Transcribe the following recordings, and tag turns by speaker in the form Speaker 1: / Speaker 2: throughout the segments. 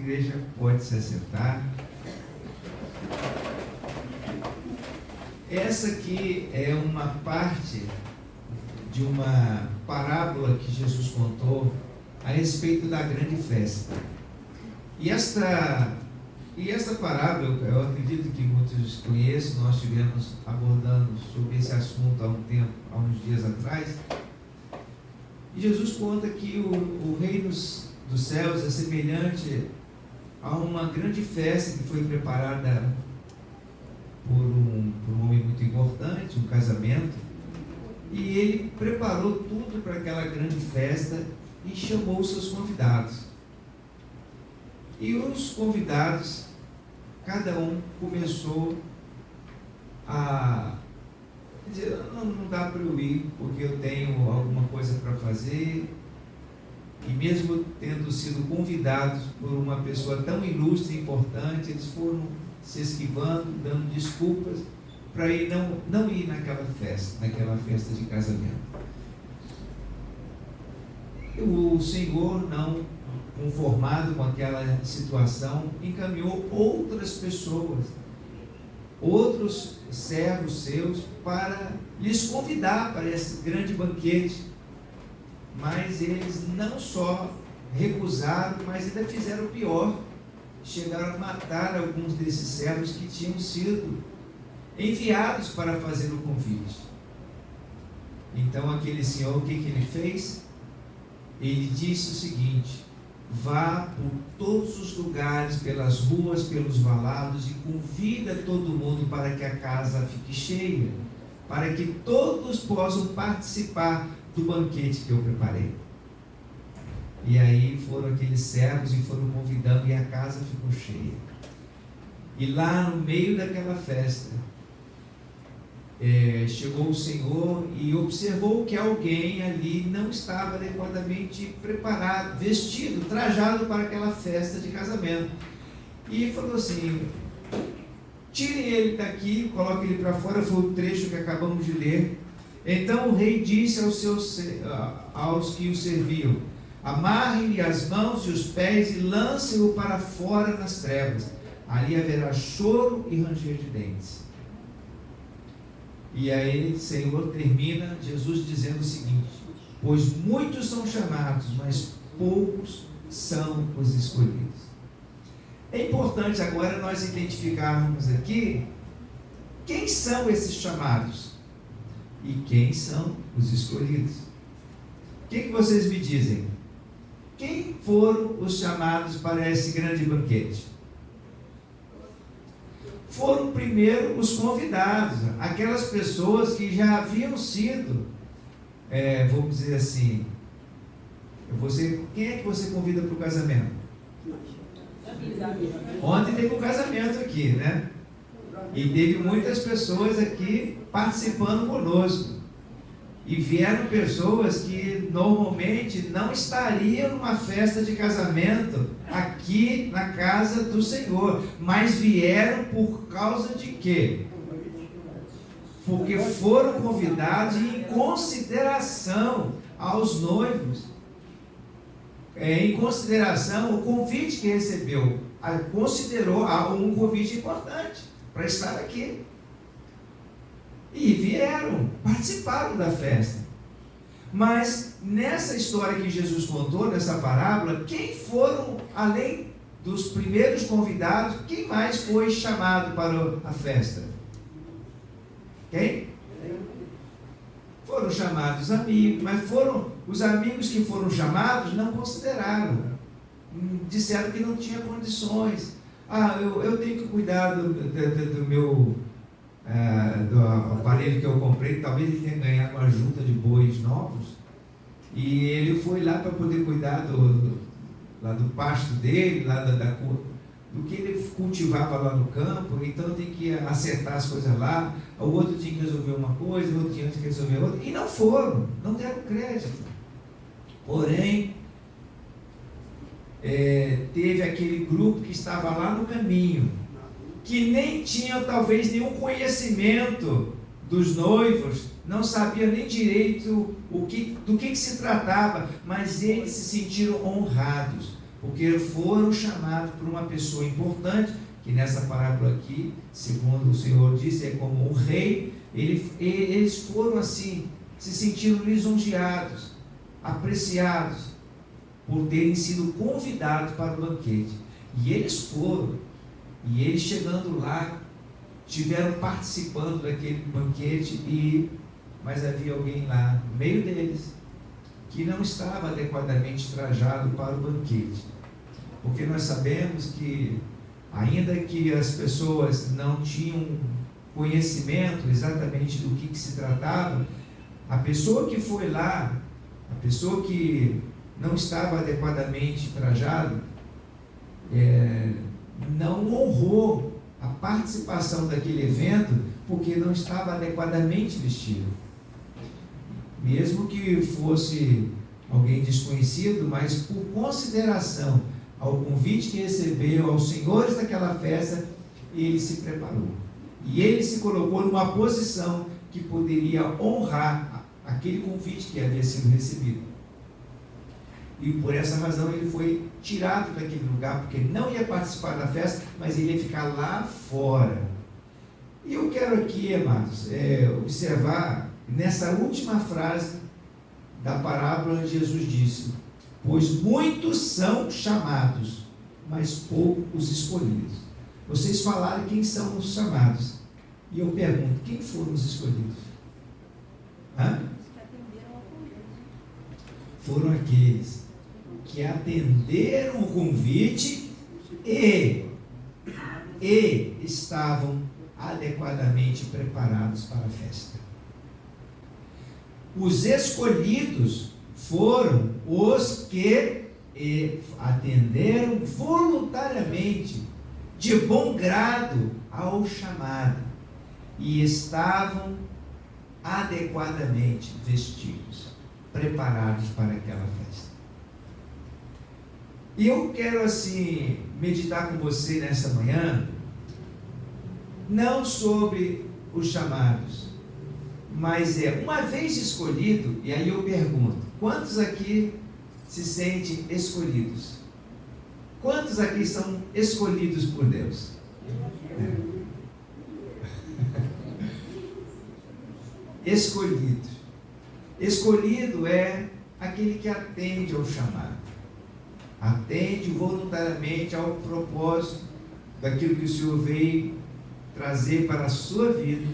Speaker 1: igreja pode se assentar. Essa aqui é uma parte de uma parábola que Jesus contou a respeito da grande festa. E esta parábola, eu acredito que muitos conhecem, nós estivemos abordando sobre esse assunto há uns dias atrás. E Jesus conta que o reino dos céus é semelhante a uma grande festa que foi preparada por um homem muito importante, um casamento. E ele preparou tudo para aquela grande festa e chamou os seus convidados. E os convidados, cada um começou a dizer: não dá para eu ir, porque eu tenho alguma coisa para fazer. E mesmo tendo sido convidados por uma pessoa tão ilustre e importante, eles foram se esquivando, dando desculpas para não ir naquela festa de casamento. O Senhor, não conformado com aquela situação, encaminhou outras pessoas, outros servos seus, para lhes convidar para esse grande banquete. Mas eles não só recusaram, mas ainda fizeram o pior. Chegaram a matar alguns desses servos que tinham sido enviados para fazer o convite. Então aquele senhor, o que ele fez? Ele disse o seguinte: vá por todos os lugares, pelas ruas, pelos valados, e convida todo mundo para que a casa fique cheia, para que todos possam participar do banquete que eu preparei. E aí foram aqueles servos e foram convidando, e a casa ficou cheia. E lá no meio daquela festa, chegou o Senhor e observou que alguém ali não estava adequadamente preparado, vestido, trajado para aquela festa de casamento. E falou assim: tirem ele daqui, coloquem ele para fora. Foi o trecho que acabamos de ler. Então o rei disse aos que o serviam: amarrem-lhe as mãos e os pés e lancem-o para fora nas trevas. Ali haverá choro e ranger de dentes. E aí o Senhor termina, Jesus dizendo o seguinte: pois muitos são chamados, mas poucos são os escolhidos. É importante agora nós identificarmos aqui quem são esses chamados e quem são os escolhidos. O que vocês me dizem? Quem foram os chamados para esse grande banquete? Foram primeiro os convidados, aquelas pessoas que já haviam sido, vamos dizer assim, quem é que você convida para o casamento? Ontem teve um casamento aqui, né? E teve muitas pessoas aqui participando conosco. E vieram pessoas que normalmente não estariam numa festa de casamento aqui na casa do Senhor, mas vieram por causa de quê? Porque foram convidados em consideração aos noivos, em consideração o convite que recebeu, considerou um convite importante para estar aqui. E vieram, participaram da festa. Mas nessa história que Jesus contou, nessa parábola, quem foram, além dos primeiros convidados, quem mais foi chamado para a festa? Quem? Foram chamados amigos, mas os amigos que foram chamados não consideraram. Disseram que não tinha condições. Eu tenho que cuidar do meu... do aparelho que eu comprei. Talvez ele tenha ganhado uma junta de bois novos, e ele foi lá para poder cuidar lá do pasto dele, lá do que ele cultivava lá no campo. Então tem que acertar as coisas lá. O outro tinha que resolver uma coisa, o outro tinha que resolver outra, e não foram, não deram crédito. Porém, teve aquele grupo que estava lá no caminho, que nem tinha talvez nenhum conhecimento dos noivos, não sabia nem direito do que se tratava, mas eles se sentiram honrados, porque foram chamados por uma pessoa importante, que nessa parábola aqui, segundo o Senhor disse, é como um rei. Eles foram assim, se sentindo lisonjeados, apreciados, por terem sido convidados para o banquete. E eles foram, e eles chegando lá, estiveram participando daquele banquete, mas havia alguém lá, no meio deles, que não estava adequadamente trajado para o banquete. Porque nós sabemos que, ainda que as pessoas não tinham conhecimento exatamente do que se tratava, a pessoa que foi lá, a pessoa que não estava adequadamente trajado, não honrou a participação daquele evento, porque não estava adequadamente vestido. Mesmo que fosse alguém desconhecido, mas por consideração ao convite que recebeu, aos senhores daquela festa, ele se preparou. E ele se colocou numa posição que poderia honrar aquele convite que havia sido recebido. E por essa razão ele foi tirado daquele lugar, porque não ia participar da festa, mas ele ia ficar lá fora. E eu quero aqui, amados, observar nessa última frase da parábola onde Jesus disse: pois muitos são chamados, mas poucos os escolhidos. Vocês falaram quem são os chamados. E eu pergunto, quem foram os escolhidos? Foram aqueles que atenderam o convite e estavam adequadamente preparados para a festa. Os escolhidos foram os que atenderam voluntariamente, de bom grado, ao chamado, e estavam adequadamente vestidos, preparados para aquela festa. E eu quero assim meditar com você nessa manhã, não sobre os chamados, mas uma vez escolhido. E aí eu pergunto, quantos aqui se sentem escolhidos? Quantos aqui são escolhidos por Deus? Escolhido. Escolhido é aquele que atende ao chamado, atende voluntariamente ao propósito daquilo que o Senhor veio trazer para a sua vida,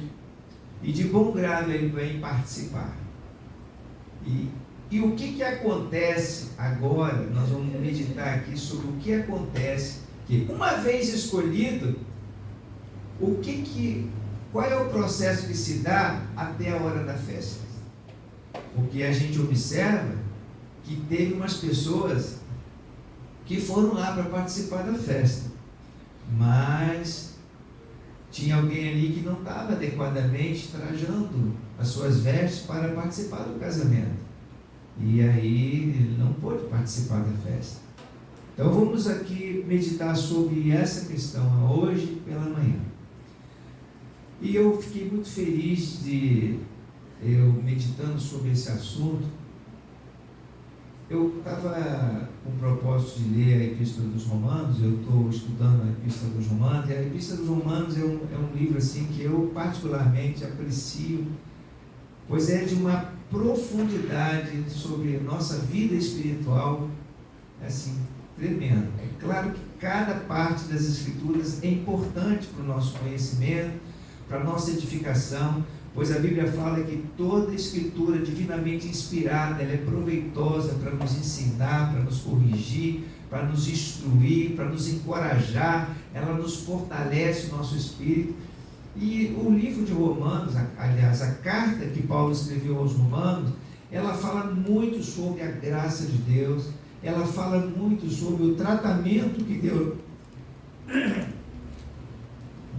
Speaker 1: e de bom grado ele vem participar. E o que acontece agora? Nós vamos meditar aqui sobre o que acontece, que uma vez escolhido, qual é o processo que se dá até a hora da festa? Porque a gente observa que teve umas pessoas que foram lá para participar da festa, mas tinha alguém ali que não estava adequadamente trajando as suas vestes para participar do casamento, e aí ele não pôde participar da festa. Então vamos aqui meditar sobre essa questão hoje pela manhã. E eu fiquei muito feliz meditando sobre esse assunto. Eu estava com o propósito de ler a Epístola dos Romanos. Eu estou estudando a Epístola dos Romanos, e a Epístola dos Romanos é um livro assim que eu particularmente aprecio, pois é de uma profundidade sobre nossa vida espiritual, assim, tremenda. É claro que cada parte das Escrituras é importante para o nosso conhecimento, para a nossa edificação, pois a Bíblia fala que toda Escritura divinamente inspirada, ela é proveitosa para nos ensinar, para nos corrigir, para nos instruir, para nos encorajar, ela nos fortalece o nosso espírito. E o livro de Romanos, aliás, a carta que Paulo escreveu aos Romanos, ela fala muito sobre a graça de Deus, ela fala muito sobre o tratamento que Deus...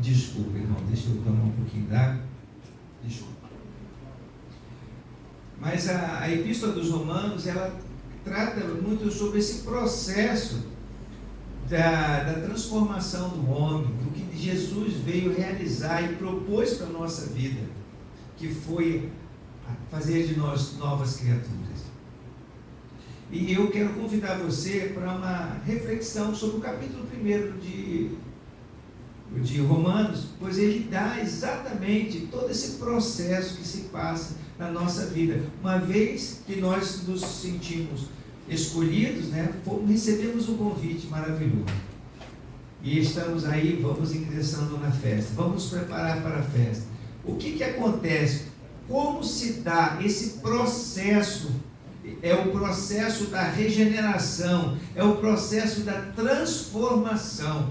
Speaker 1: Desculpa, irmão, deixa eu tomar um pouquinho d'água. Desculpa. Mas a Epístola dos Romanos, ela trata muito sobre esse processo da transformação do homem, do que Jesus veio realizar e propôs para a nossa vida, que foi fazer de nós novas criaturas. E eu quero convidar você para uma reflexão sobre o capítulo 1 de Romanos, pois ele dá exatamente todo esse processo que se passa na nossa vida. Uma vez que nós nos sentimos escolhidos, né, recebemos um convite maravilhoso. E estamos aí, vamos ingressando na festa, vamos nos preparar para a festa. O que acontece? Como se dá esse processo? É o processo da regeneração, é o processo da transformação.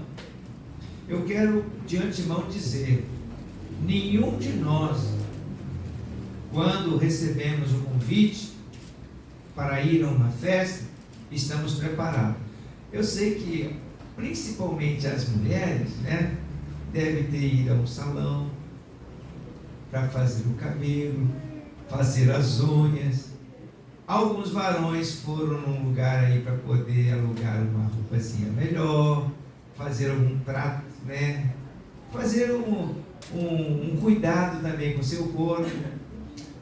Speaker 1: Eu quero de antemão dizer, nenhum de nós, quando recebemos o convite para ir a uma festa, estamos preparados. Eu sei que, principalmente as mulheres, né, devem ter ido a um salão para fazer o cabelo, fazer as unhas. Alguns varões foram num lugar aí para poder alugar uma roupazinha melhor, fazer algum trato, né? Fazer um cuidado também com o seu corpo.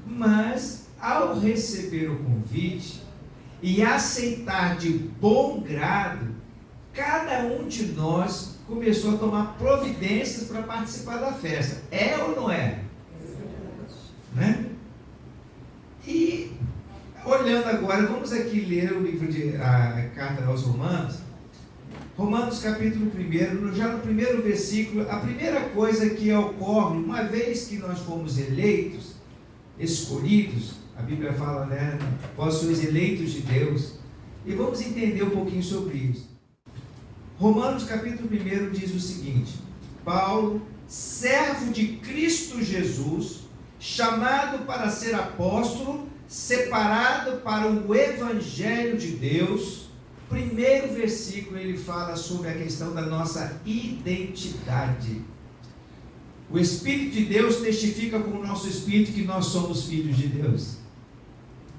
Speaker 1: Mas, ao receber o convite e aceitar de bom grado, cada um de nós começou a tomar providências para participar da festa. É ou não é? Né? E, olhando agora, vamos aqui ler o livro a carta aos Romanos. Romanos capítulo 1, já no primeiro versículo, a primeira coisa que ocorre, uma vez que nós fomos eleitos, escolhidos, a Bíblia fala, né, vós sois eleitos de Deus, e vamos entender um pouquinho sobre isso. Romanos capítulo 1 diz o seguinte: Paulo, servo de Cristo Jesus, chamado para ser apóstolo, separado para o Evangelho de Deus. Primeiro versículo ele fala sobre a questão da nossa identidade. O Espírito de Deus testifica com o nosso espírito que nós somos filhos de Deus.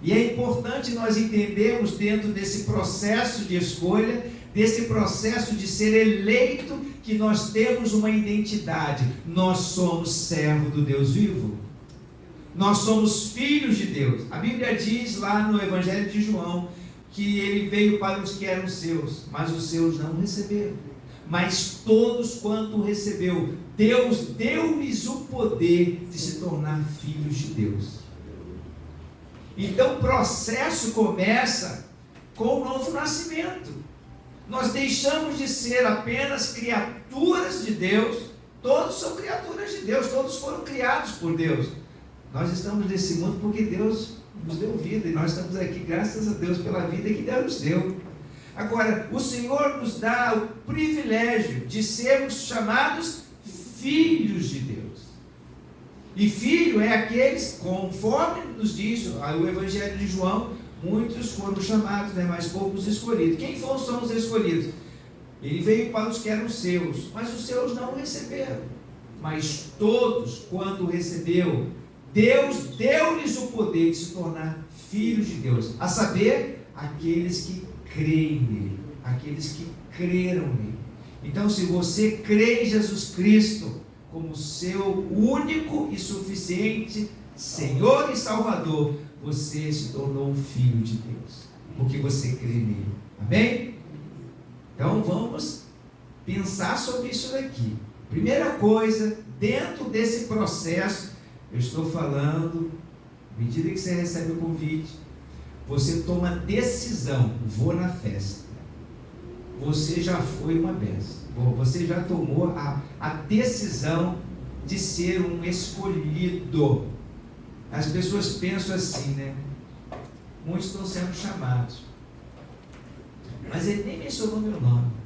Speaker 1: E é importante nós entendermos dentro desse processo de escolha, desse processo de ser eleito, que nós temos uma identidade. Nós somos servo do Deus vivo. Nós somos filhos de Deus. A Bíblia diz lá no Evangelho de João que ele veio para os que eram seus, mas os seus não receberam. Mas todos quanto recebeu, Deus deu-lhes o poder de se tornar filhos de Deus. Então o processo começa com o novo nascimento. Nós deixamos de ser apenas criaturas de Deus. Todos são criaturas de Deus, todos foram criados por Deus. Nós estamos nesse mundo porque Deus nos deu vida, e nós estamos aqui graças a Deus pela vida que Deus nos deu. Agora, o Senhor nos dá o privilégio de sermos chamados filhos de Deus. E filho é aqueles, conforme nos diz o Evangelho de João, muitos foram chamados, né, mas poucos escolhidos. Quem são os escolhidos? Ele veio para os que eram seus, mas os seus não receberam. Mas todos, quando recebeu, Deus deu-lhes o poder de se tornar filhos de Deus, a saber, aqueles que creem nele, aqueles que creram nele. Então, se você crê em Jesus Cristo como seu único e suficiente Senhor e Salvador, você se tornou um filho de Deus, porque você crê nele. Amém? Então, vamos pensar sobre isso daqui. Primeira coisa, dentro desse processo, eu estou falando, à medida que você recebe o convite, você toma decisão, vou na festa. Você já foi uma bênção. Você já tomou a decisão de ser um escolhido. As pessoas pensam assim, né? Muitos estão sendo chamados. Mas ele nem mencionou meu nome.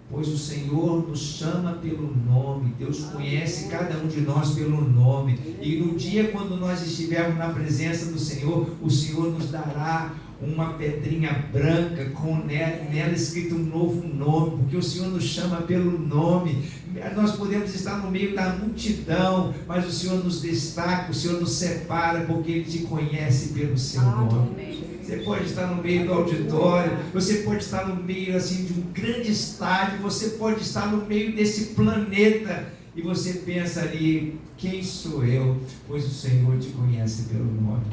Speaker 1: Pois o Senhor nos chama pelo nome. Deus conhece cada um de nós pelo nome. E no dia quando nós estivermos na presença do Senhor, o Senhor nos dará uma pedrinha branca com nela escrito um novo nome, porque o Senhor nos chama pelo nome. Nós podemos estar no meio da multidão, mas o Senhor nos destaca, o Senhor nos separa, porque Ele te conhece pelo seu nome. Você pode estar no meio do auditório, você pode estar no meio assim, de um grande estádio, você pode estar no meio desse planeta, e você pensa ali, quem sou eu? Pois o Senhor te conhece pelo nome.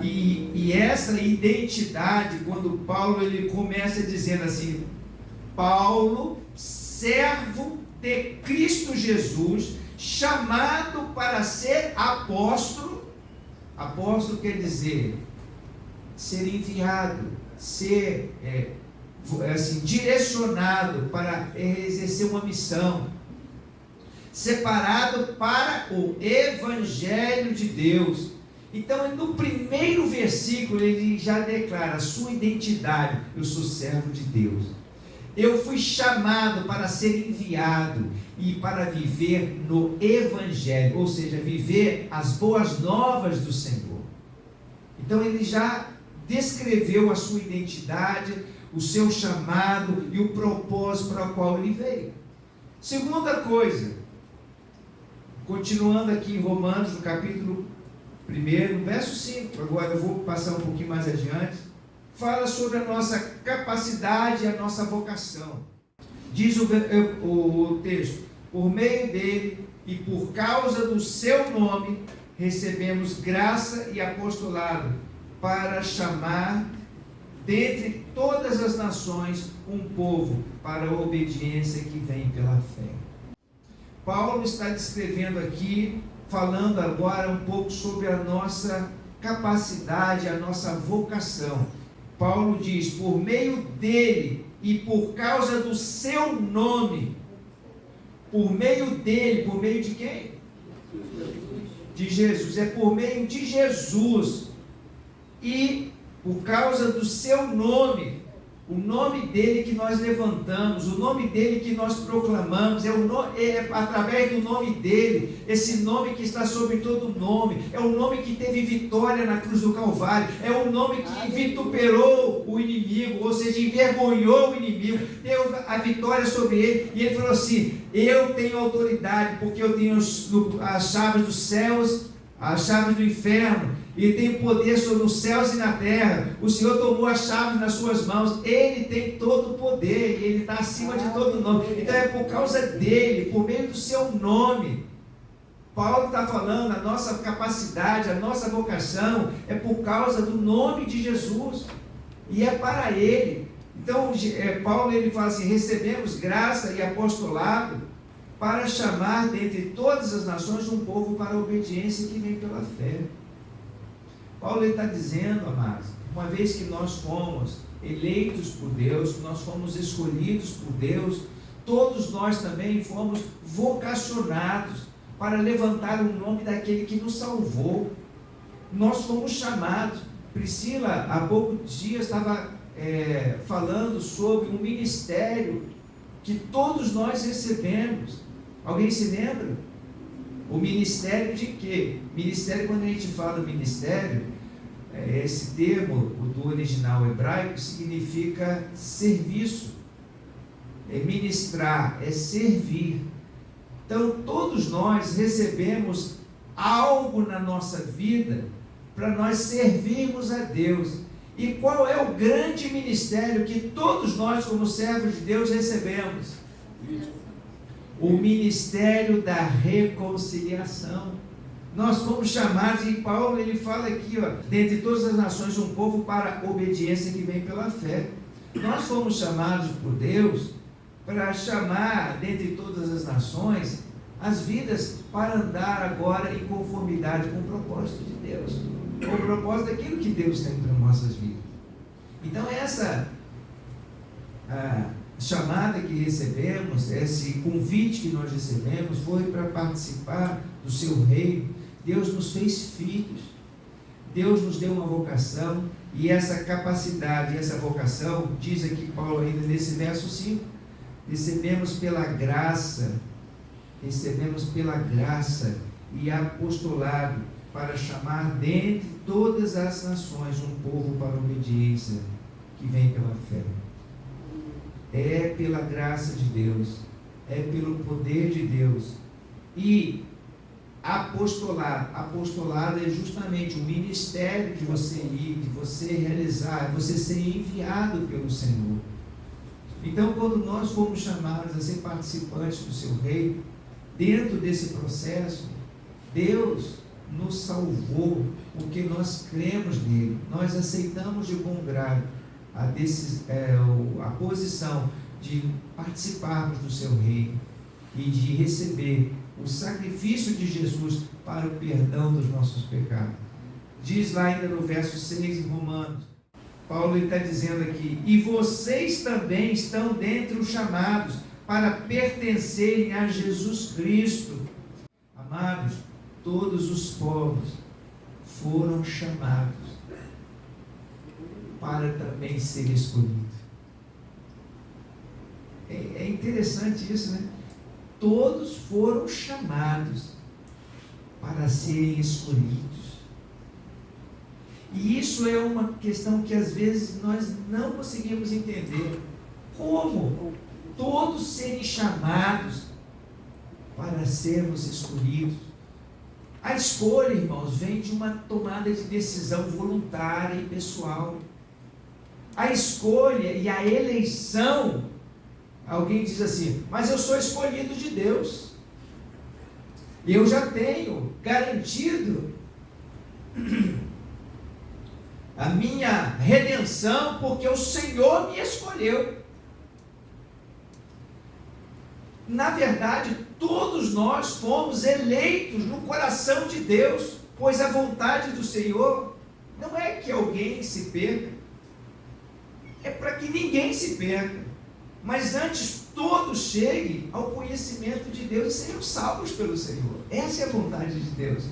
Speaker 1: E essa identidade, quando Paulo ele começa dizendo assim: Paulo, servo de Cristo Jesus, chamado para ser apóstolo. Apóstolo quer dizer ser enviado, ser assim, direcionado para exercer uma missão, separado para o Evangelho de Deus. Então, no primeiro versículo, ele já declara a sua identidade: eu sou servo de Deus. Eu fui chamado para ser enviado e para viver no Evangelho, ou seja, viver as boas novas do Senhor. Então, ele já descreveu a sua identidade, o seu chamado e o propósito para o qual ele veio. Segunda coisa, continuando aqui em Romanos, no capítulo 1, verso 5, agora eu vou passar um pouquinho mais adiante, fala sobre a nossa capacidade e a nossa vocação. Diz o texto: por meio dele e por causa do seu nome, recebemos graça e apostolado para chamar dentre todas as nações um povo para a obediência que vem pela fé. Paulo está descrevendo aqui, falando agora um pouco sobre a nossa capacidade, a nossa vocação. Paulo diz: por meio dele e por causa do seu nome. Por meio dele, por meio de quem? De Jesus. É por meio de Jesus. E por causa do seu nome, o nome dele que nós levantamos, o nome dele que nós proclamamos, é através do nome dele, esse nome que está sobre todo nome, é o nome que teve vitória na cruz do Calvário, é o nome que vituperou o inimigo, ou seja, envergonhou o inimigo, deu a vitória sobre ele, e ele falou assim: eu tenho autoridade, porque eu tenho as chaves dos céus, as chaves do inferno, e tem poder sobre os céus e na terra. O Senhor tomou a chave nas suas mãos. Ele tem todo o poder, e Ele está acima de todo nome. Então é por causa dele, por meio do seu nome. Paulo está falando, a nossa capacidade, a nossa vocação é por causa do nome de Jesus, e é para ele. Então Paulo ele fala assim: recebemos graça e apostolado para chamar dentre todas as nações um povo para a obediência que vem pela fé. Paulo está dizendo, amados, uma vez que nós fomos eleitos por Deus, nós fomos escolhidos por Deus, todos nós também fomos vocacionados para levantar o nome daquele que nos salvou. Nós fomos chamados. Priscila, há poucos dias, estava falando sobre um ministério que todos nós recebemos. Alguém se lembra? O ministério de quê? Ministério, quando a gente fala ministério, esse termo, do original hebraico, significa serviço. É ministrar, é servir. Então, todos nós recebemos algo na nossa vida para nós servirmos a Deus. E qual é o grande ministério que todos nós, como servos de Deus, recebemos? O ministério da reconciliação. Nós fomos chamados, e Paulo ele fala aqui, dentre todas as nações, um povo para a obediência que vem pela fé. Nós fomos chamados por Deus para chamar, dentre todas as nações, as vidas para andar agora em conformidade com o propósito de Deus, com o propósito daquilo que Deus tem para nossas vidas. Então essa chamada que recebemos, esse convite que nós recebemos, foi para participar do seu reino. Deus nos fez filhos, Deus nos deu uma vocação, e essa capacidade, essa vocação, diz aqui Paulo ainda nesse verso 5, recebemos pela graça e apostolado para chamar dentre todas as nações um povo para a obediência que vem pela fé. É pela graça de Deus, é pelo poder de Deus. E apostolado é justamente o ministério de você ir, de você realizar, de você ser enviado pelo Senhor. Então, quando nós fomos chamados a ser participantes do seu reino, dentro desse processo, Deus nos salvou porque nós cremos nele, nós aceitamos de bom grado a posição de participarmos do seu reino e de receber o sacrifício de Jesus para o perdão dos nossos pecados. Diz lá ainda no verso 6 em Romanos, Paulo está dizendo aqui: e vocês também estão dentre os chamados para pertencerem a Jesus Cristo. Amados, todos os povos foram chamados para também ser escolhidos. É interessante isso, né? Todos foram chamados para serem escolhidos. E isso é uma questão que às vezes nós não conseguimos entender. Como todos serem chamados para sermos escolhidos? A escolha, irmãos, vem de uma tomada de decisão voluntária e pessoal. A escolha e a eleição, alguém diz assim: mas eu sou escolhido de Deus, eu já tenho garantido a minha redenção, porque o Senhor me escolheu. Na verdade, todos nós fomos eleitos no coração de Deus, pois a vontade do Senhor não é que alguém se perca, é para que ninguém se perca, mas antes todos cheguem ao conhecimento de Deus e sejam salvos pelo Senhor. Essa é a vontade de Deus.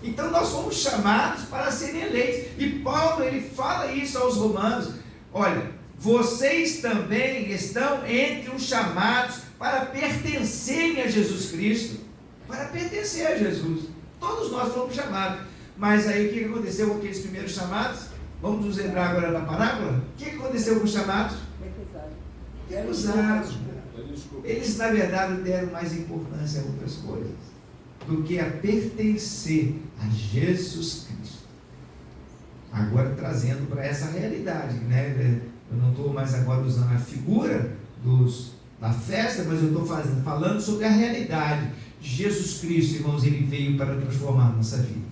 Speaker 1: Então nós fomos chamados para serem eleitos, e Paulo ele fala isso aos romanos: olha, vocês também estão entre os chamados para pertencerem a Jesus Cristo, para pertencer a Jesus. Todos nós fomos chamados, mas aí o que aconteceu com aqueles primeiros chamados? Vamos nos lembrar agora da parábola? O que aconteceu com os chamados? Recusaram. Eles na verdade deram mais importância a outras coisas do que a pertencer a Jesus Cristo. Agora trazendo para essa realidade, né? Eu não estou mais agora usando a figura da festa, mas eu estou falando sobre a realidade. Jesus Cristo, irmãos, ele veio para transformar a nossa vida.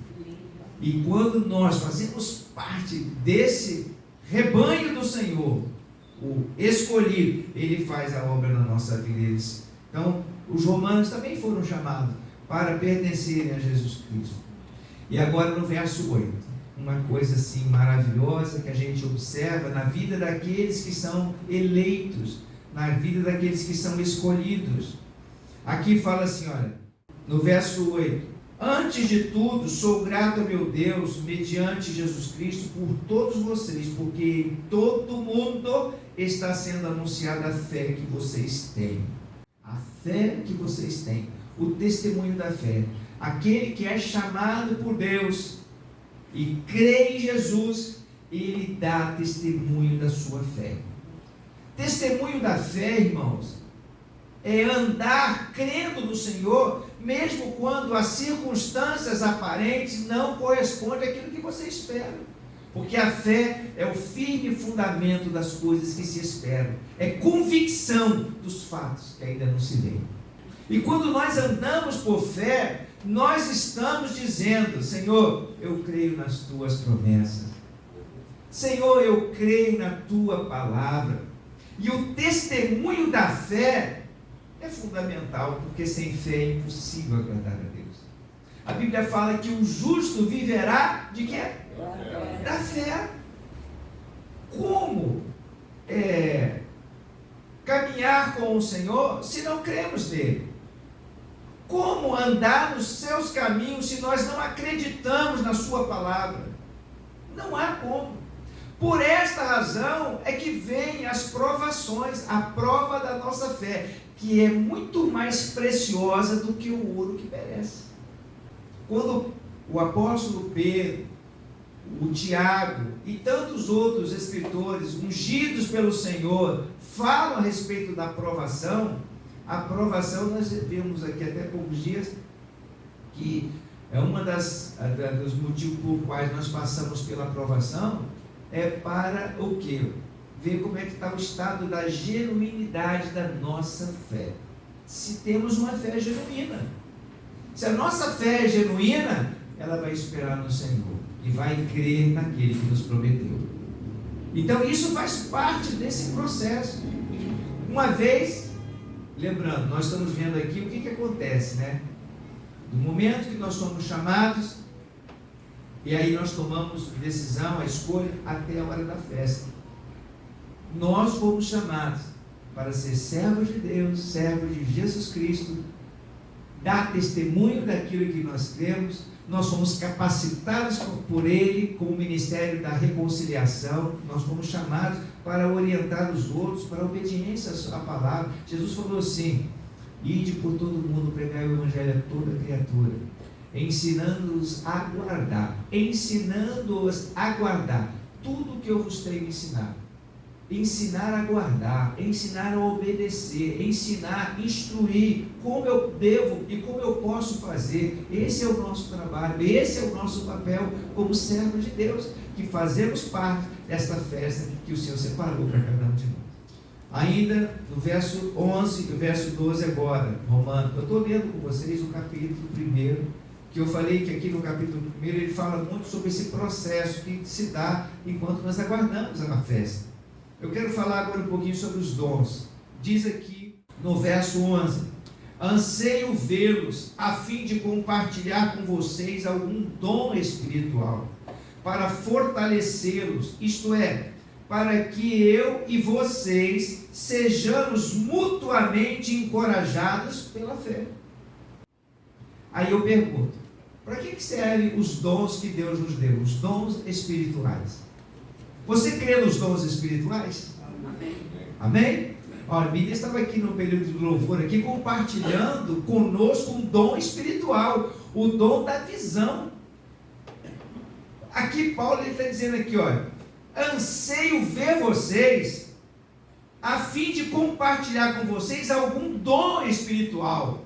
Speaker 1: E quando nós fazemos parte desse rebanho do Senhor, o escolhido, ele faz a obra na nossa vida. Então, os romanos também foram chamados para pertencerem a Jesus Cristo. E agora no verso 8, uma coisa assim maravilhosa que a gente observa na vida daqueles que são eleitos, na vida daqueles que são escolhidos. Aqui fala assim, olha, no verso 8: antes de tudo, sou grato a meu Deus, mediante Jesus Cristo, por todos vocês, porque em todo mundo está sendo anunciada a fé que vocês têm. A fé que vocês têm, o testemunho da fé. Aquele que é chamado por Deus e crê em Jesus, ele dá testemunho da sua fé. Testemunho da fé, irmãos, é andar crendo no Senhor, mesmo quando as circunstâncias aparentes não correspondem àquilo que você espera. Porque a fé é o firme fundamento das coisas que se esperam, é convicção dos fatos que ainda não se veem. E quando nós andamos por fé, nós estamos dizendo: Senhor, eu creio nas tuas promessas, Senhor, eu creio na tua palavra. E o testemunho da fé é fundamental, porque sem fé é impossível agradar a Deus. A Bíblia fala que o justo viverá de quê? Da fé. Como caminhar com o Senhor se não cremos nele? Como andar nos seus caminhos se nós não acreditamos na sua palavra? Não há como. Por esta razão é que vêm as provações, a prova da nossa fé, que é muito mais preciosa do que o ouro que perece. Quando o apóstolo Pedro, o Tiago e tantos outros escritores ungidos pelo Senhor falam a respeito da provação, a provação nós vimos aqui até poucos dias, que é uma dos motivos por quais nós passamos pela provação, é para o quê? Ver como é que está o estado da genuinidade da nossa fé. Se temos uma fé genuína. Se a nossa fé é genuína, ela vai esperar no Senhor e vai crer naquele que nos prometeu. Então isso faz parte desse processo. Uma vez, lembrando, nós estamos vendo aqui o que acontece, né? No momento que nós somos chamados, e aí nós tomamos decisão, a escolha, até a hora da festa. Nós fomos chamados para ser servos de Deus, servos de Jesus Cristo, dar testemunho daquilo que nós cremos. Nós fomos capacitados por Ele com o ministério da reconciliação. Nós fomos chamados para orientar os outros, para a obediência à palavra. Jesus falou assim: ide por todo mundo, pregai o evangelho a toda criatura, ensinando-os a guardar, tudo o que eu vos tenho ensinado. Ensinar a guardar, ensinar a obedecer, ensinar, instruir como eu devo e como eu posso fazer. Esse é o nosso trabalho, esse é o nosso papel como servos de Deus, que fazemos parte desta festa que o Senhor separou para cada um de nós. Ainda no verso 11 e o verso 12 agora, Romanos, eu estou lendo com vocês o capítulo 1, que eu falei que aqui no capítulo 1 ele fala muito sobre esse processo que se dá enquanto nós aguardamos a festa. Eu quero falar agora um pouquinho sobre os dons. Diz aqui no verso 11: anseio vê-los a fim de compartilhar com vocês algum dom espiritual, para fortalecê-los, isto é, para que eu e vocês sejamos mutuamente encorajados pela fé. Aí eu pergunto, para que servem os dons que Deus nos deu, os dons espirituais? Você crê nos dons espirituais?
Speaker 2: Amém.
Speaker 1: Amém? Olha, a Bíblia estava aqui no período de louvor, aqui compartilhando conosco um dom espiritual, o dom da visão. Aqui Paulo está dizendo aqui, olha, anseio ver vocês, a fim de compartilhar com vocês algum dom espiritual,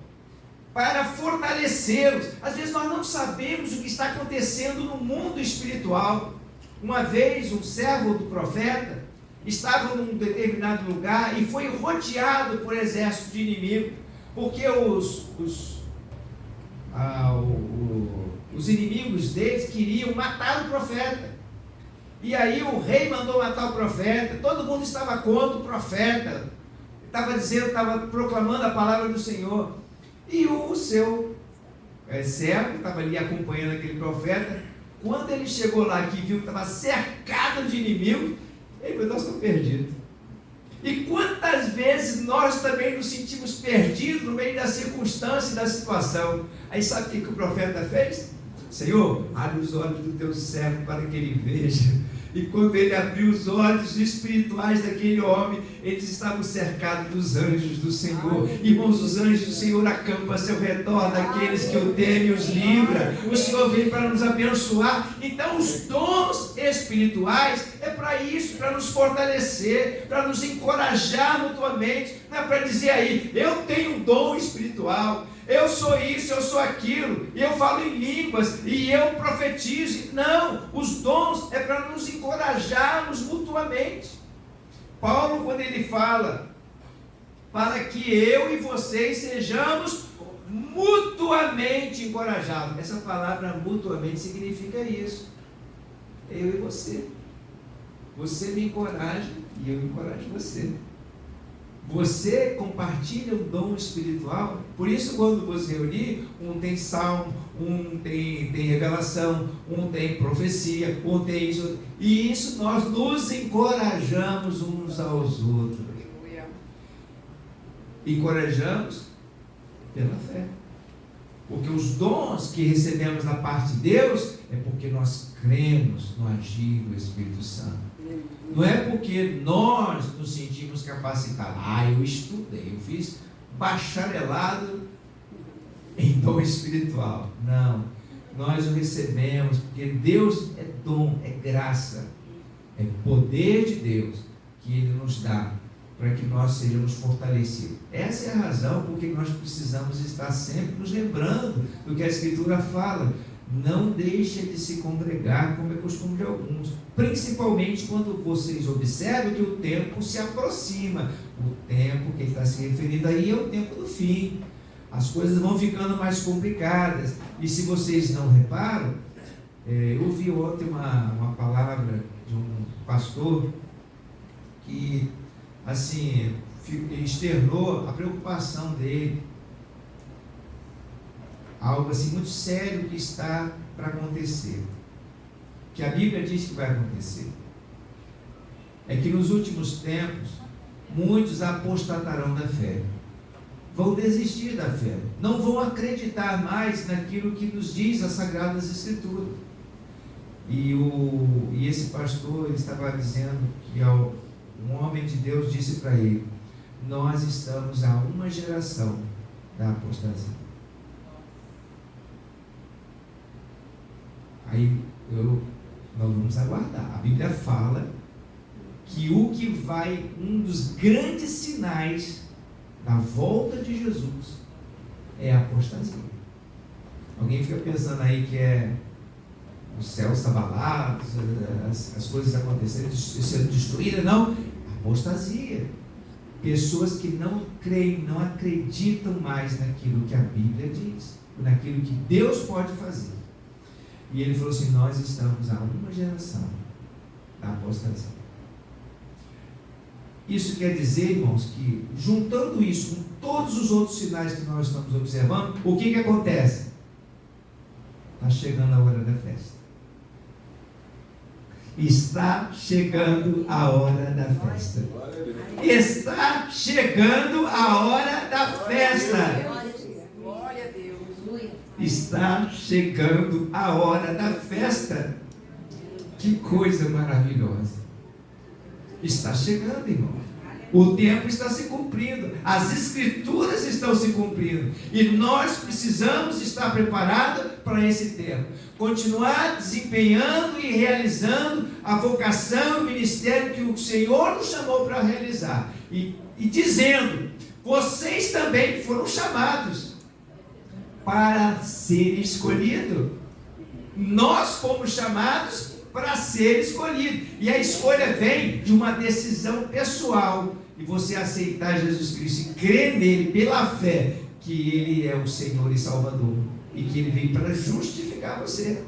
Speaker 1: para fortalecê-los. Às vezes nós não sabemos o que está acontecendo no mundo espiritual. Uma vez um servo do profeta estava num determinado lugar e foi rodeado por exército de inimigo, porque os inimigos deles queriam matar o profeta. E aí o rei mandou matar o profeta, todo mundo estava contra o profeta, estava proclamando a palavra do Senhor. E o seu servo, que estava ali acompanhando aquele profeta, quando ele chegou lá que viu que estava cercado de inimigos, ele falou: nós estamos perdidos. E quantas vezes nós também nos sentimos perdidos no meio da circunstância e da situação? Aí sabe o que o profeta fez? Senhor, abre os olhos do teu servo para que ele veja. E quando ele abriu os olhos espirituais daquele homem, eles estavam cercados dos anjos do Senhor. Irmãos, os anjos do Senhor acampam a seu redor daqueles que o temem e os livra. O Senhor veio para nos abençoar. Então os dons espirituais é para isso, para nos fortalecer, para nos encorajar mutuamente. Não é para dizer aí, eu tenho um dom espiritual, eu sou isso, eu sou aquilo, eu falo em línguas e eu profetizo. Não, os dons é para nos encorajarmos mutuamente. Paulo, quando ele fala para que eu e vocês sejamos mutuamente encorajados, essa palavra mutuamente significa isso. Eu e você. Você me encoraja e eu encorajo você. Você compartilha o dom espiritual. Por isso, quando você reunir, um tem salmo, um tem revelação, um tem profecia, um tem isso. E isso nós nos encorajamos uns aos outros. Encorajamos pela fé. Porque os dons que recebemos da parte de Deus é porque nós cremos no agir do Espírito Santo. Não é porque nós nos sentimos capacitados. Eu estudei, eu fiz bacharelado em dom espiritual. Não, nós o recebemos porque Deus é dom, é graça, é poder de Deus que Ele nos dá para que nós sejamos fortalecidos. Essa é a razão porque nós precisamos estar sempre nos lembrando do que a Escritura fala. Não deixe de se congregar, como é costume de alguns, principalmente quando vocês observam que o tempo se aproxima. O tempo que ele está se referindo aí é o tempo do fim. as coisas vão ficando mais complicadas. E se vocês não reparam, eu ouvi ontem uma palavra de um pastor que, assim, externou a preocupação dele. Algo assim muito sério que está para acontecer. Que a Bíblia diz que vai acontecer. É que nos últimos tempos, muitos apostatarão da fé. Vão desistir da fé. Não vão acreditar mais naquilo que nos diz as Sagradas Escrituras. E esse pastor, ele estava dizendo que um homem de Deus disse para ele: nós estamos a uma geração da apostasia. Aí nós vamos aguardar. A Bíblia fala que um dos grandes sinais da volta de Jesus é a apostasia. Alguém fica pensando aí que o céu está abalado, as coisas acontecendo, sendo destruídas. Não, apostasia. Pessoas que não creem, não acreditam mais naquilo que a Bíblia diz, naquilo que Deus pode fazer. E ele falou assim: nós estamos a uma geração da apostasia. Isso quer dizer, irmãos, que juntando isso com todos os outros sinais que nós estamos observando, o que acontece? Está chegando a hora da festa. Está chegando a hora da festa. Está chegando a hora da festa.
Speaker 2: Glória a Deus.
Speaker 1: Está chegando a hora da festa. Que coisa maravilhosa. Está chegando, irmão. O tempo está se cumprindo. As Escrituras estão se cumprindo. E nós precisamos estar preparados para esse tempo. Continuar desempenhando e realizando a vocação e o ministério que o Senhor nos chamou para realizar. E dizendo: vocês também foram chamados para ser escolhidos. Nós fomos chamados para ser escolhido. E a escolha vem de uma decisão pessoal. E você aceitar Jesus Cristo e crer nele pela fé, que ele é o Senhor e Salvador, e que ele veio para justificar você.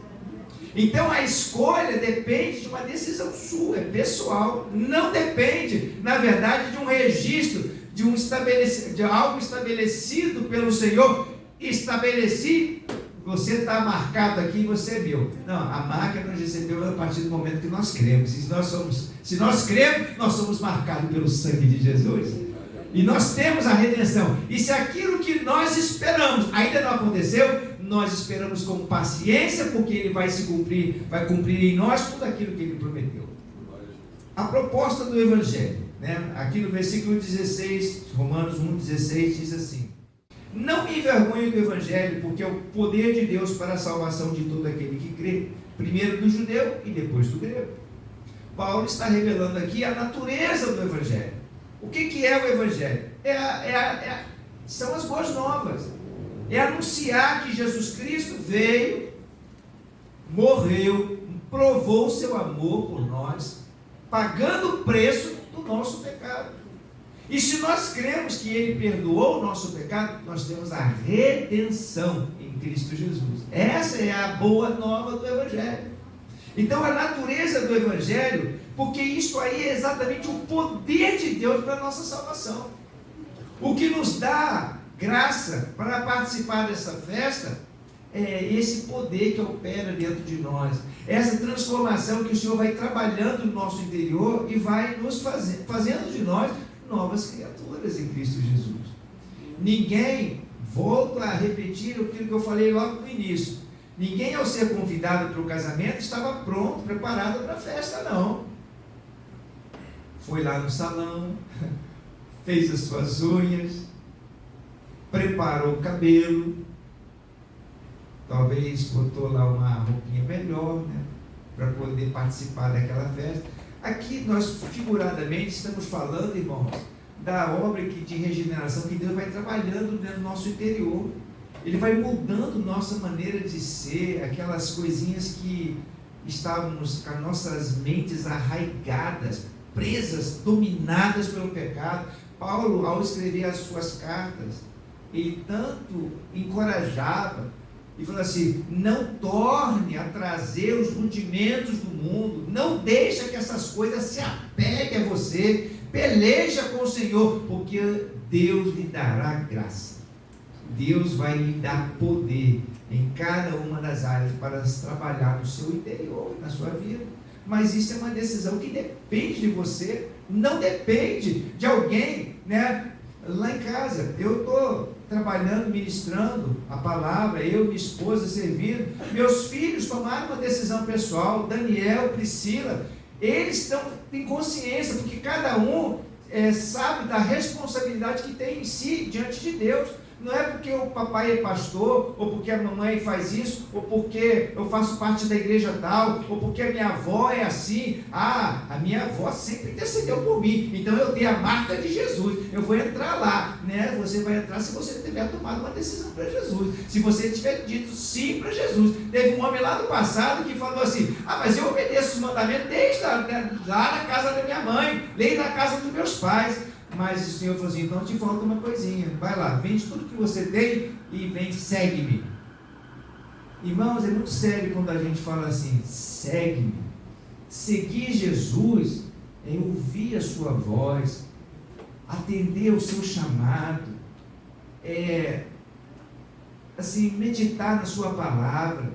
Speaker 1: Então a escolha depende de uma decisão sua, é pessoal. Não depende, na verdade, de um registro, de algo estabelecido pelo Senhor. Estabeleci, você está marcado aqui, você viu. Não, a marca nós recebemos a partir do momento que nós cremos. Se nós cremos, nós somos marcados pelo sangue de Jesus. E nós temos a redenção. E se aquilo que nós esperamos ainda não aconteceu, nós esperamos com paciência, porque ele vai cumprir em nós tudo aquilo que ele prometeu. A proposta do Evangelho, né? Aqui no versículo 16, Romanos 1,16 diz assim: não me envergonho do Evangelho, porque é o poder de Deus para a salvação de todo aquele que crê, primeiro do judeu e depois do grego. Paulo está revelando aqui a natureza do Evangelho. O que é o Evangelho? São as boas novas. É anunciar que Jesus Cristo veio, morreu, provou o seu amor por nós, pagando o preço do nosso pecado. E se nós cremos que ele perdoou o nosso pecado, nós temos a redenção em Cristo Jesus. Essa é a boa nova do Evangelho. Então a natureza do Evangelho, porque isso aí é exatamente o poder de Deus para a nossa salvação. O que nos dá graça para participar dessa festa é esse poder que opera dentro de nós. Essa transformação que o Senhor vai trabalhando no nosso interior e vai nos fazendo de nós novas criaturas em Cristo Jesus. Ninguém, volto a repetir aquilo que eu falei logo no início, ninguém ao ser convidado para o casamento estava pronto, preparado para a festa, não. Foi lá no salão, fez as suas unhas, preparou o cabelo, talvez botou lá uma roupinha melhor, né, para poder participar daquela festa. Aqui nós figuradamente estamos falando, irmãos, da obra de regeneração que Deus vai trabalhando dentro do nosso interior. Ele vai mudando nossa maneira de ser, aquelas coisinhas que estávamos com as nossas mentes arraigadas, presas, dominadas pelo pecado. Paulo, ao escrever as suas cartas, ele tanto encorajava e falou assim: não torne a trazer os rudimentos do mundo, não deixa que essas coisas se apeguem a você, peleja com o Senhor, porque Deus lhe dará graça, Deus vai lhe dar poder em cada uma das áreas para trabalhar no seu interior, na sua vida. Mas isso é uma decisão que depende de você, não depende de alguém, né? Lá em casa, eu estou trabalhando, ministrando a palavra, eu, minha esposa servindo, meus filhos tomaram uma decisão pessoal, Daniel, Priscila, eles têm consciência, porque cada um sabe da responsabilidade que tem em si, diante de Deus. Não é porque o papai é pastor, ou porque a mamãe faz isso, ou porque eu faço parte da igreja tal, ou porque a minha avó é assim. Ah, a minha avó sempre intercedeu por mim, então eu tenho a marca de Jesus, eu vou entrar lá, né? Você vai entrar se você tiver tomado uma decisão para Jesus, se você tiver dito sim para Jesus. Teve um homem lá no passado que falou assim: ah, mas eu obedeço os mandamentos desde lá na casa da minha mãe, desde na casa dos meus pais. Mas o Senhor falou assim: então te falta uma coisinha, vai lá, vende tudo que você tem e vem, segue-me. Irmãos, é muito sério quando a gente fala assim: segue-me. Seguir Jesus é ouvir a sua voz, atender o seu chamado, assim, meditar na sua palavra,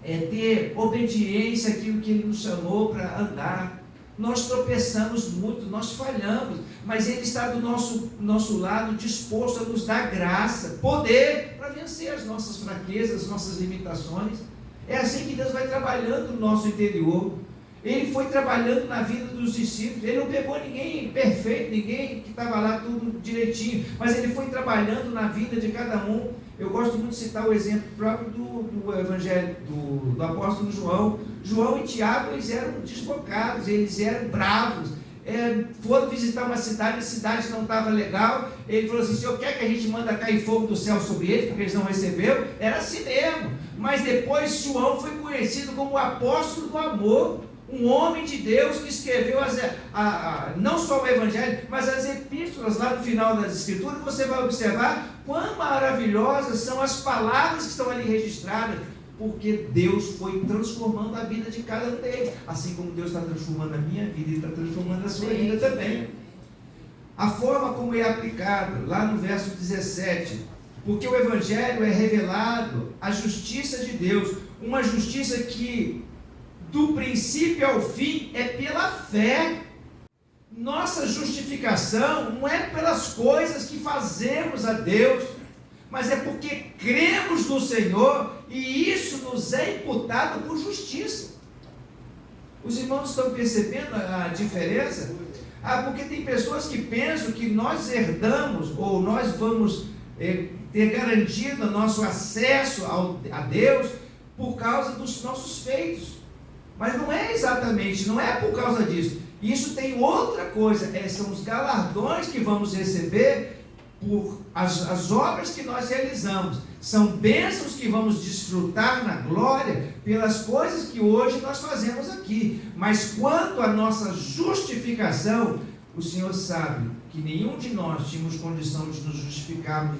Speaker 1: ter obediência àquilo que Ele nos chamou para andar. Nós tropeçamos muito, nós falhamos, mas Ele está do nosso lado, disposto a nos dar graça, poder para vencer as nossas fraquezas, as nossas limitações. É assim que Deus vai trabalhando no nosso interior. Ele foi trabalhando na vida dos discípulos. Ele não pegou ninguém perfeito, ninguém que estava lá tudo direitinho, mas Ele foi trabalhando na vida de cada um. Eu gosto muito de citar o exemplo próprio do Evangelho, do apóstolo João. João e Tiago, eles eram desbocados, eles eram bravos, foram visitar uma cidade, a cidade não estava legal. Ele falou assim: o Senhor quer que a gente manda cair fogo do céu sobre eles, porque eles não receberam? Era assim mesmo. Mas depois João foi conhecido como o apóstolo do amor, um homem de Deus que escreveu não só o Evangelho, mas as epístolas lá no final das Escrituras. Você vai observar quão maravilhosas são as palavras que estão ali registradas, porque Deus foi transformando a vida de cada um deles, assim como Deus está transformando a minha vida, Ele está transformando a sua vida também. A forma como é aplicado, lá no verso 17, porque o Evangelho é revelado a justiça de Deus, uma justiça que do princípio ao fim é pela fé. Nossa justificação não é pelas coisas que fazemos a Deus, mas é porque cremos no Senhor e isso nos é imputado por justiça. Os irmãos estão percebendo a diferença? Porque tem pessoas que pensam que nós herdamos ou nós vamos ter garantido o nosso acesso a Deus por causa dos nossos feitos. Mas não é exatamente, não é por causa disso. Isso tem outra coisa, são os galardões que vamos receber por as obras que nós realizamos. São bênçãos que vamos desfrutar na glória pelas coisas que hoje nós fazemos aqui. Mas quanto à nossa justificação, o Senhor sabe que nenhum de nós tínhamos condição de nos justificarmos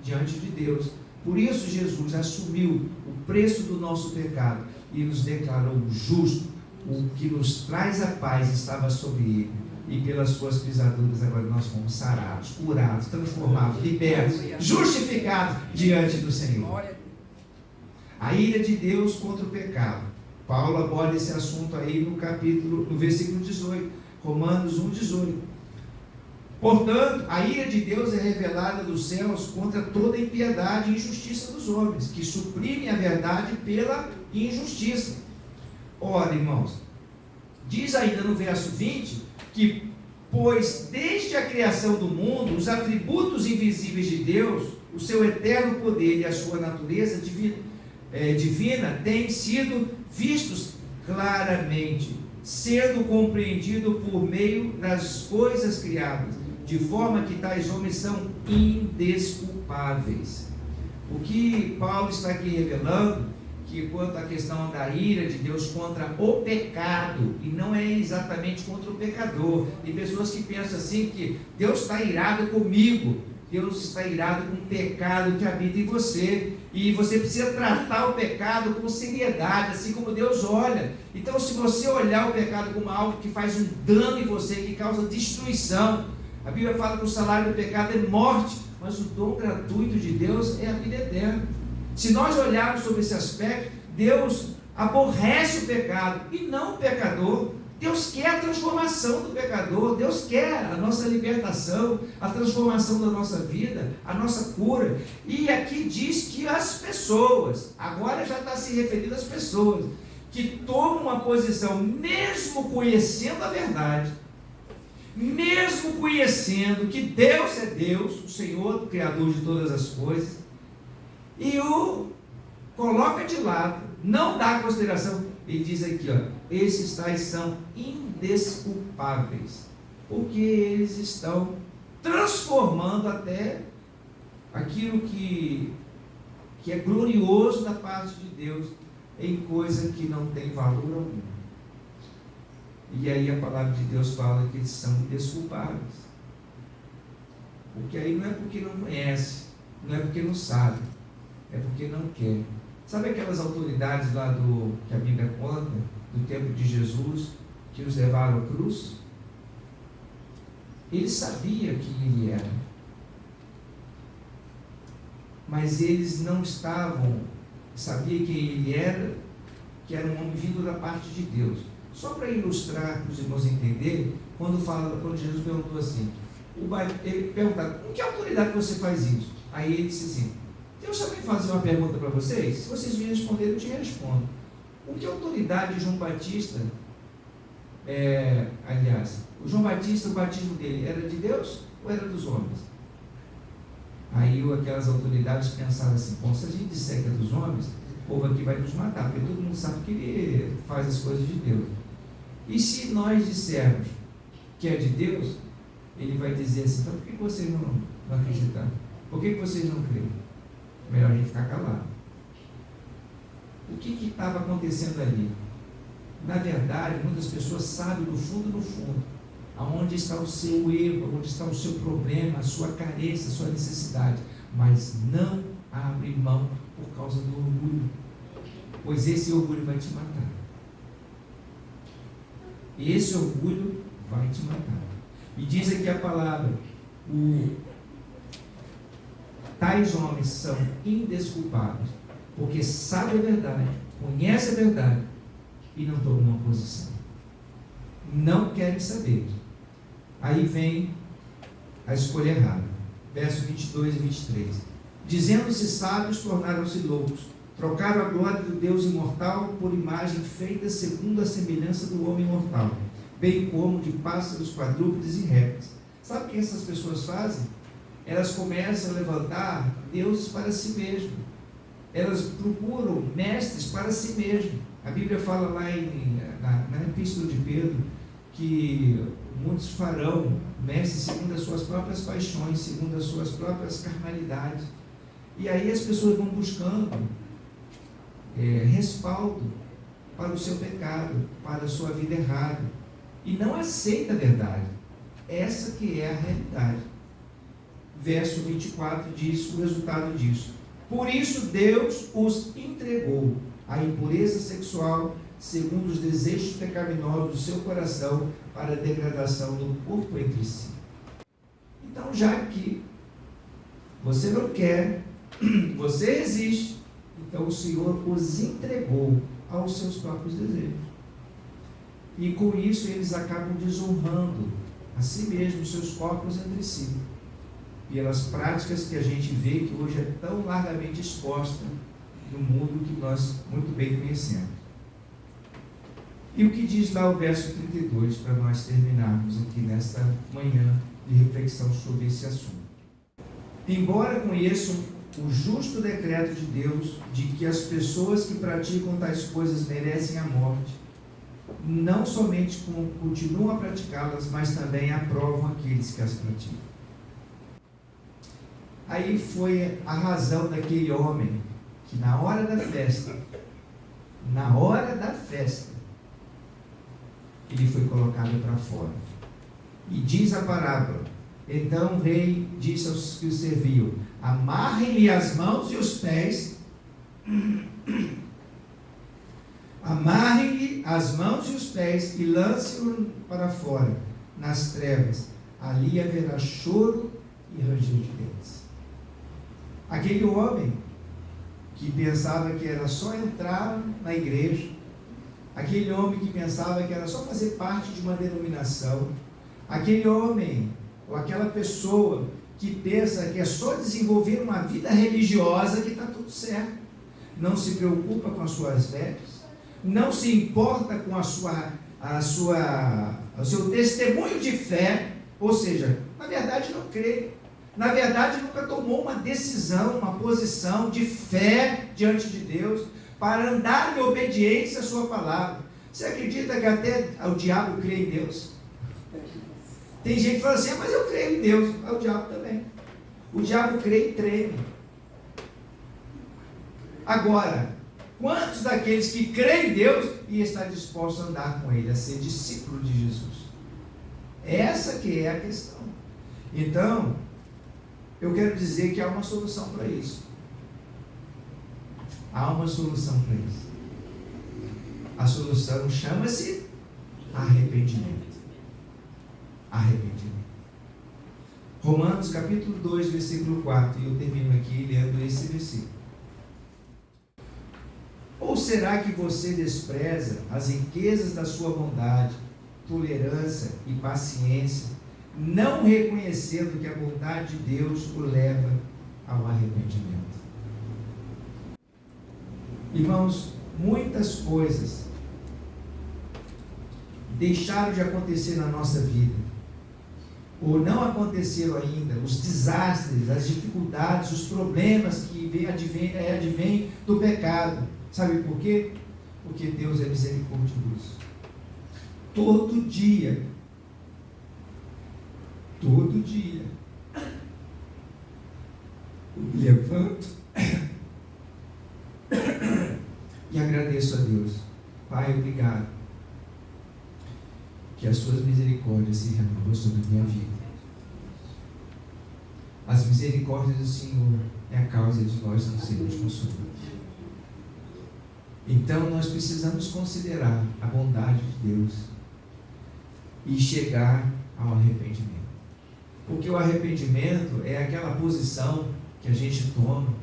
Speaker 1: diante de Deus. Por isso Jesus assumiu o preço do nosso pecado e nos declarou justo. O que nos traz a paz estava sobre Ele, e pelas suas pisaduras agora nós fomos sarados, curados, transformados, libertos, justificados diante do Senhor. A ira de Deus contra o pecado. Paulo aborda esse assunto aí no versículo 18, Romanos 1,18. Portanto, a ira de Deus é revelada dos céus contra toda impiedade e injustiça dos homens, que suprimem a verdade pela injustiça. Ora, irmãos, diz ainda no verso 20, que, pois desde a criação do mundo, os atributos invisíveis de Deus, o seu eterno poder e a sua natureza divina têm sido vistos claramente, sendo compreendido por meio das coisas criadas, de forma que tais homens são indesculpáveis. O que Paulo está aqui revelando, que quanto à questão da ira de Deus contra o pecado, e não é exatamente contra o pecador. Tem pessoas que pensam assim, que Deus está irado comigo. Deus está irado com o pecado que habita em você. E você precisa tratar o pecado com seriedade, assim como Deus olha. Então, se você olhar o pecado como algo que faz um dano em você, que causa destruição, a Bíblia fala que o salário do pecado é morte, mas o dom gratuito de Deus é a vida eterna. Se nós olharmos sobre esse aspecto, Deus aborrece o pecado e não o pecador. Deus quer a transformação do pecador, Deus quer a nossa libertação, a transformação da nossa vida, a nossa cura. E aqui diz que as pessoas, agora já está se referindo às pessoas, que tomam uma posição, mesmo conhecendo a verdade, mesmo conhecendo que Deus é Deus, o Senhor, o Criador de todas as coisas, e o coloca de lado, não dá consideração. Ele diz aqui, ó, esses tais são indesculpáveis, porque eles estão transformando até aquilo que é glorioso da parte de Deus em coisa que não tem valor algum. E aí a palavra de Deus fala que eles são indesculpáveis, porque aí não é porque não conhece, não é porque não sabe, é porque não quer. Sabe aquelas autoridades lá que a Bíblia conta, do tempo de Jesus, que os levaram à cruz? Eles sabiam quem ele era, mas eles não sabiam quem ele era, que era um homem vindo da parte de Deus. Só para ilustrar, para os irmãos entenderem, quando Jesus perguntou assim, ele perguntava, com que autoridade você faz isso? Aí ele disse assim, Deus também fazer uma pergunta para vocês, se vocês me responderem, eu te respondo. Com que autoridade João Batista, o João Batista, o batismo dele era de Deus ou era dos homens? Aí aquelas autoridades pensaram assim, bom, se a gente disser que é dos homens, o povo aqui vai nos matar, porque todo mundo sabe que ele faz as coisas de Deus. E se nós dissermos que é de Deus, ele vai dizer assim, então por que vocês não acreditaram? Por que vocês não creem? Melhor a gente ficar calado. O que estava acontecendo ali? Na verdade, muitas pessoas sabem do fundo, aonde está o seu erro, onde está o seu problema, a sua carência, a sua necessidade, mas não abre mão por causa do orgulho, pois esse orgulho vai te matar. Esse orgulho vai te matar. E diz aqui a palavra, tais homens são indesculpáveis, porque sabem a verdade, conhecem a verdade e não tomam uma posição. Não querem saber. Aí vem a escolha errada. Versos 22 e 23. Dizendo-se sábios, tornaram-se loucos. Trocaram a glória do Deus imortal por imagem feita segundo a semelhança do homem mortal, bem como de pássaros, quadrúpedes e répteis. Sabe o que essas pessoas fazem? Elas começam a levantar deuses para si mesmas. Elas procuram mestres para si mesmas. A Bíblia fala lá na Epístola de Pedro que muitos farão mestres segundo as suas próprias paixões, segundo as suas próprias carnalidades. E aí as pessoas vão buscando respaldo para o seu pecado, para a sua vida errada. E não aceita a verdade. Essa que é a realidade. Verso 24 diz o resultado disso. Por isso Deus os entregou à impureza sexual, segundo os desejos pecaminosos do seu coração, para a degradação do corpo entre si. Então, já que você não quer, você resiste, então o Senhor os entregou aos seus próprios desejos. E com isso eles acabam desonrando a si mesmos, seus corpos entre si, pelas práticas que a gente vê que hoje é tão largamente exposta no mundo que nós muito bem conhecemos. E o que diz lá o verso 32, para nós terminarmos aqui nesta manhã de reflexão sobre esse assunto. Embora conheçam o justo decreto de Deus de que as pessoas que praticam tais coisas merecem a morte, não somente continuam a praticá-las, mas também aprovam aqueles que as praticam. Aí foi a razão daquele homem que na hora da festa, ele foi colocado para fora. E diz a parábola, Então o rei disse aos que o serviam: amarrem-lhe as mãos e os pés, amarrem-lhe as mãos e os pés e lancem-o para fora, nas trevas. Ali haverá choro e ranger de dentes. Aquele homem que pensava que era só entrar na igreja, aquele homem que pensava que era só fazer parte de uma denominação, aquele homem ou aquela pessoa que pensa que é só desenvolver uma vida religiosa que está tudo certo, não se preocupa com as suas vestes, não se importa com o seu testemunho de fé, ou seja, na verdade não crê, na verdade nunca tomou uma decisão, uma posição de fé diante de Deus, para andar em obediência à sua palavra. Você acredita que até o diabo crê em Deus? Tem gente que fala assim: mas eu creio em Deus. O diabo também. O diabo crê e treme. Agora, quantos daqueles que creem em Deus e está disposto a andar com Ele, a ser discípulo de Jesus? Essa que é a questão. Então, eu quero dizer que há uma solução para isso. Há uma solução para isso. A solução chama-se arrependimento. Arrependimento. Romanos capítulo 2, versículo 4. E eu termino aqui lendo esse versículo. Ou será que você despreza as riquezas da sua bondade, tolerância e paciência, não reconhecendo que a bondade de Deus o leva ao arrependimento? Irmãos, muitas coisas deixaram de acontecer na nossa vida, ou não aconteceram ainda, os desastres, as dificuldades, os problemas que advêm do pecado. Sabe por quê? Porque Deus é misericordioso. Todo dia, eu me levanto e agradeço a Deus. Pai, obrigado que as suas misericórdias se renovam sobre a minha vida. As misericórdias do Senhor é a causa de nós não sermos consumidos. Então nós precisamos considerar a bondade de Deus e chegar ao arrependimento. Porque o arrependimento é aquela posição que a gente toma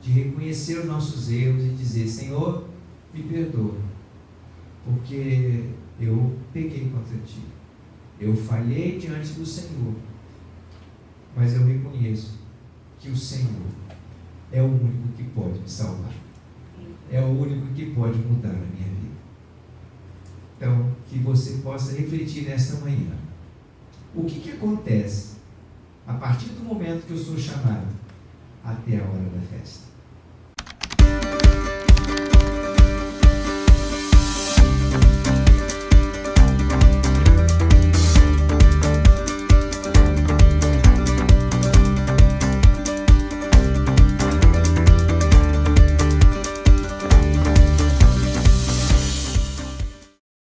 Speaker 1: de reconhecer os nossos erros e dizer: Senhor, me perdoa, porque eu pequei contra ti, eu falhei diante do Senhor, mas eu reconheço que o Senhor é o único que pode me salvar, é o único que pode mudar a minha vida. Então, que você possa refletir nesta manhã, o que acontece a partir do momento que eu sou chamado até a hora da festa.